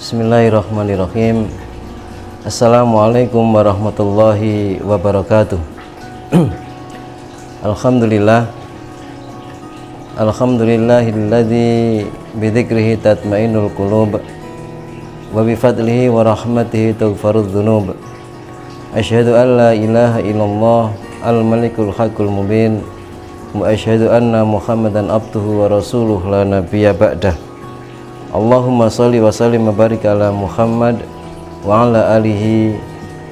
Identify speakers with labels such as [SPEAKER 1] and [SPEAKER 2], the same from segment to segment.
[SPEAKER 1] Bismillahirrahmanirrahim. Assalamualaikum warahmatullahi wabarakatuh. Alhamdulillahilladzi bidzikrihi tatmainnul qulub wa bifadlihi wa rahmatihi taghfarudz dzunub. Asyhadu an la ilaha illallah al-malikul haqqul mubin wa asyhadu anna Muhammadan abduhu wa rasuluh la nabiyya ba'dah. Allahumma sholli wa sallim wa barik ala Muhammad wa ala alihi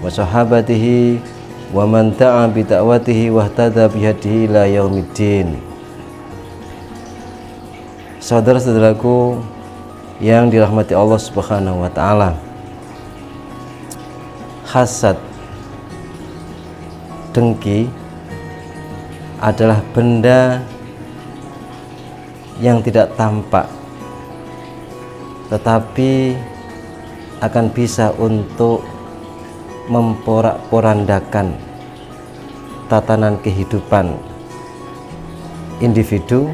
[SPEAKER 1] wa sahabatihi wa man ta'a bi da'watihi wa ihtada bi hadihi ila yaumiddin. Saudara-saudaraku yang dirahmati Allah Subhanahu wa taala, hasad, dengki adalah benda yang tidak tampak tetapi akan bisa untuk memporak-porandakan tatanan kehidupan individu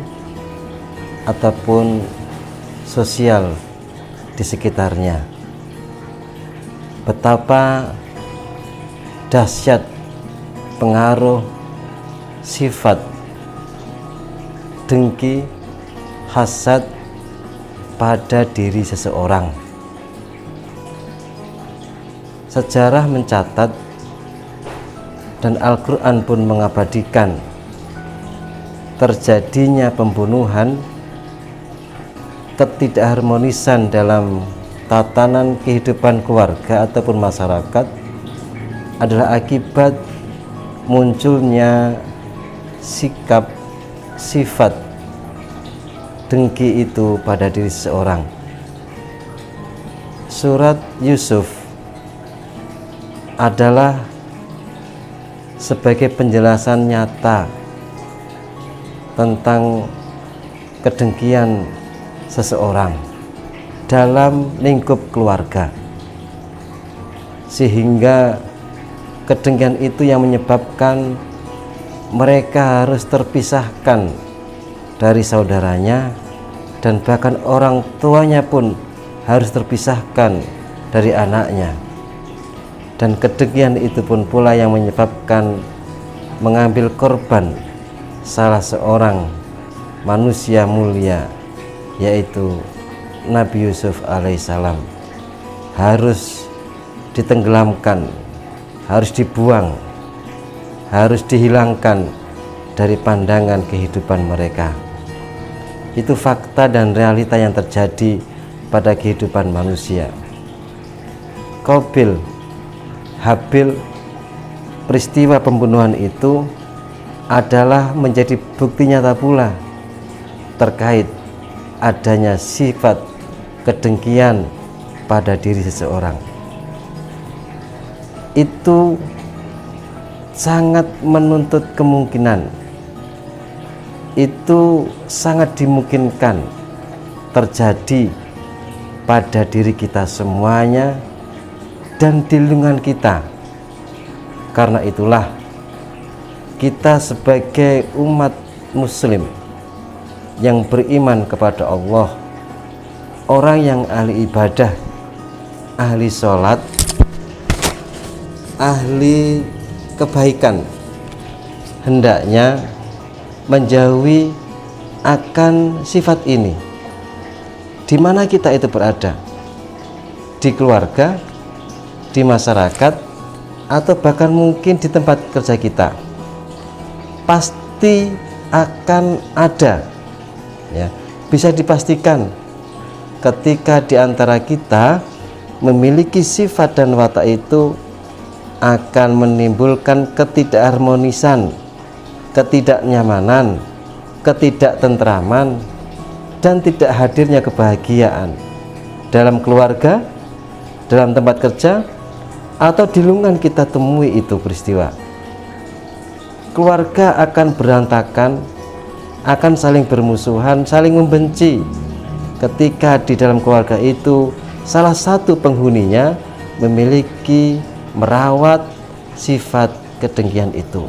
[SPEAKER 1] ataupun sosial di sekitarnya. Betapa dahsyat pengaruh sifat dengki, hasad pada diri seseorang. Sejarah mencatat dan Al-Quran pun mengabadikan terjadinya pembunuhan, ketidakharmonisan dalam tatanan kehidupan keluarga ataupun masyarakat adalah akibat munculnya sikap sifat dengki itu pada diri seseorang. Surat Yusuf adalah sebagai penjelasan nyata tentang kedengkian seseorang dalam lingkup keluarga, sehingga kedengkian itu yang menyebabkan mereka harus terpisahkan dari saudaranya, dan bahkan orang tuanya pun harus terpisahkan dari anaknya. Dan kedengkian itu pun pula yang menyebabkan mengambil korban salah seorang manusia mulia, yaitu Nabi Yusuf alaihissalam, harus ditenggelamkan, harus dibuang, harus dihilangkan dari pandangan kehidupan mereka. Itu fakta dan realita yang terjadi pada kehidupan manusia. Qabil, Habil, peristiwa pembunuhan itu adalah menjadi bukti nyata pula terkait adanya sifat kedengkian pada diri seseorang. Itu sangat menuntut kemungkinan, itu sangat dimungkinkan terjadi pada diri kita semuanya dan di lingkungan kita. Karena itulah kita sebagai umat muslim yang beriman kepada Allah, orang yang ahli ibadah, ahli sholat, ahli kebaikan, hendaknya menjauhi akan sifat ini. Di mana kita itu berada, di keluarga, di masyarakat, atau bahkan mungkin di tempat kerja kita, pasti akan ada, ya, bisa dipastikan ketika di antara kita memiliki sifat dan watak itu akan menimbulkan ketidakharmonisan, ketidaknyamanan, ketidaktentraman, dan tidak hadirnya kebahagiaan dalam keluarga, dalam tempat kerja, atau di lingkungan kita temui itu peristiwa. Keluarga akan berantakan, akan saling bermusuhan, saling membenci ketika di dalam keluarga itu salah satu penghuninya memiliki merawat sifat kedengkian itu.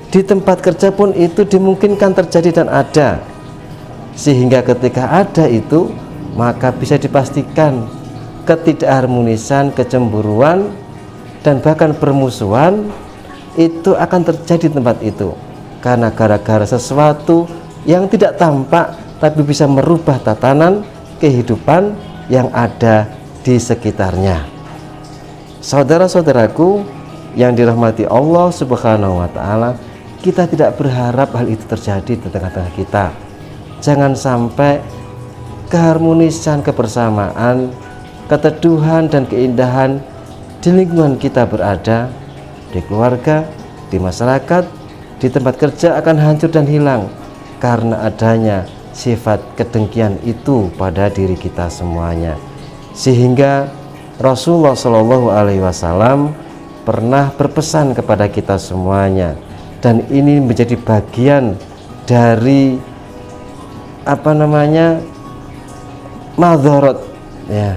[SPEAKER 1] Di tempat kerja pun itu dimungkinkan terjadi dan ada, sehingga ketika ada itu maka bisa dipastikan ketidakharmonisan, kecemburuan, dan bahkan permusuhan itu akan terjadi di tempat itu, karena gara-gara sesuatu yang tidak tampak tapi bisa merubah tatanan kehidupan yang ada di sekitarnya. Saudara-saudaraku yang dirahmati Allah Subhanahu wa Ta'ala, kita tidak berharap hal itu terjadi di tengah-tengah kita. Jangan sampai keharmonisan, kebersamaan, keteduhan, dan keindahan di lingkungan kita berada, di keluarga, di masyarakat, di tempat kerja akan hancur dan hilang karena adanya sifat kedengkian itu pada diri kita semuanya. Sehingga Rasulullah Shallallahu Alaihi Wasallam pernah berpesan kepada kita semuanya, dan ini menjadi bagian dari madharat, ya,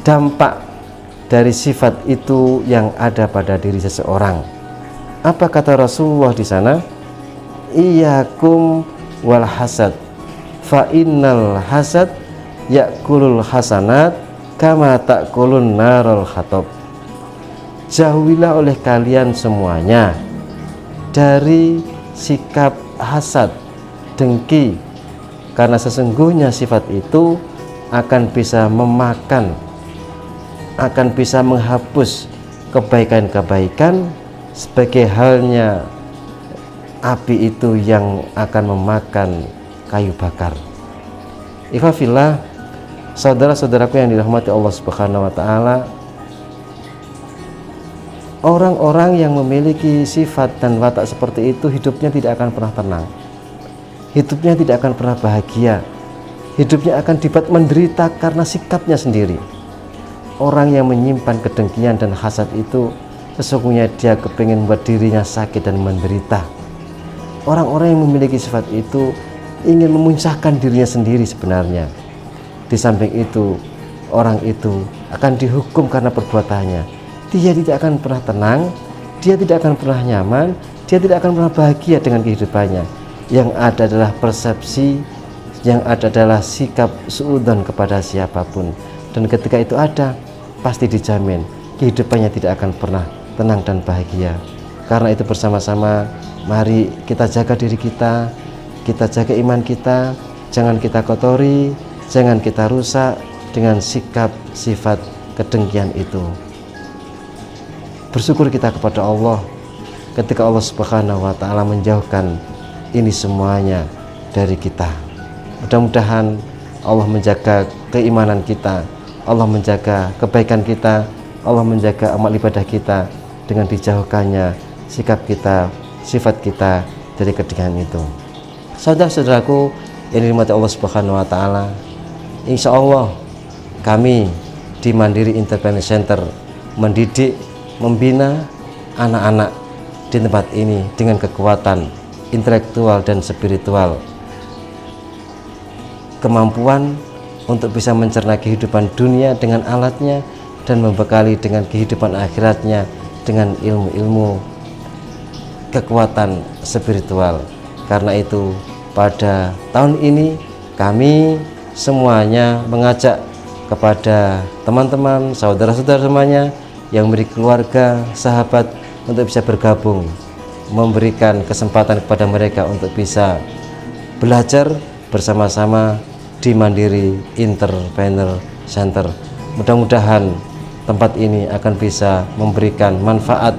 [SPEAKER 1] dampak dari sifat itu yang ada pada diri seseorang. Apa kata Rasulullah di sana? Iyyakum wal hasad, fa innal hasad yakulul hasanat kama takulun narul hatab. Jauhilah oleh kalian semuanya dari sikap hasad, dengki, karena sesungguhnya sifat itu akan bisa memakan, akan bisa menghapus kebaikan-kebaikan, sebagai halnya api itu yang akan memakan kayu bakar. Ifafillah, saudara-saudaraku yang dirahmati Allah Subhanahu wa Ta'ala, orang-orang yang memiliki sifat dan watak seperti itu hidupnya tidak akan pernah tenang, hidupnya tidak akan pernah bahagia, hidupnya akan dibuat menderita karena sikapnya sendiri. Orang yang menyimpan kedengkian dan hasad itu sesungguhnya dia kepingin membuat dirinya sakit dan menderita. Orang-orang yang memiliki sifat itu ingin memuncahkan dirinya sendiri sebenarnya. Di samping itu, orang itu akan dihukum karena perbuatannya. Dia tidak akan pernah tenang, dia tidak akan pernah nyaman, dia tidak akan pernah bahagia dengan kehidupannya. Yang ada adalah persepsi, yang ada adalah sikap suudzon kepada siapapun. Dan ketika itu ada, pasti dijamin kehidupannya tidak akan pernah tenang dan bahagia. Karena itu bersama-sama mari kita jaga diri kita jaga iman kita, jangan kita kotori, jangan kita rusak dengan sikap sifat kedengkian itu. Bersyukur kita kepada Allah ketika Allah Subhanahu wa Ta'ala menjauhkan ini semuanya dari kita. Mudah-mudahan Allah menjaga keimanan kita, Allah menjaga kebaikan kita, Allah menjaga amal ibadah kita dengan dijauhkannya sikap kita, sifat kita dari kedengkian itu. Saudara-saudaraku yang dirahmati Allah Subhanahu wa Ta'ala, insya Allah kami di Mandiri Independent Center mendidik, membina anak-anak di tempat ini dengan kekuatan intelektual dan spiritual, kemampuan untuk bisa mencerna kehidupan dunia dengan alatnya dan membekali dengan kehidupan akhiratnya dengan ilmu-ilmu kekuatan spiritual. Karena itu pada tahun ini kami semuanya mengajak kepada teman-teman, saudara-saudara semuanya yang memiliki keluarga, sahabat untuk bisa bergabung, memberikan kesempatan kepada mereka untuk bisa belajar bersama-sama di Mandiri Entrepreneur Center. Mudah-mudahan tempat ini akan bisa memberikan manfaat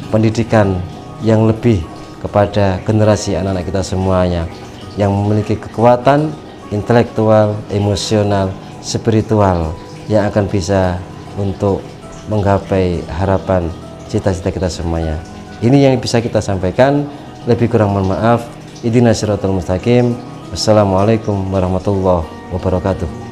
[SPEAKER 1] pendidikan yang lebih kepada generasi anak-anak kita semuanya yang memiliki kekuatan intelektual, emosional, spiritual yang akan bisa untuk menggapai harapan cita-cita kita semuanya. Ini yang bisa kita sampaikan, lebih kurang mohon maaf. Ihdinas siratal mustaqim. Wassalamualaikum warahmatullahi wabarakatuh.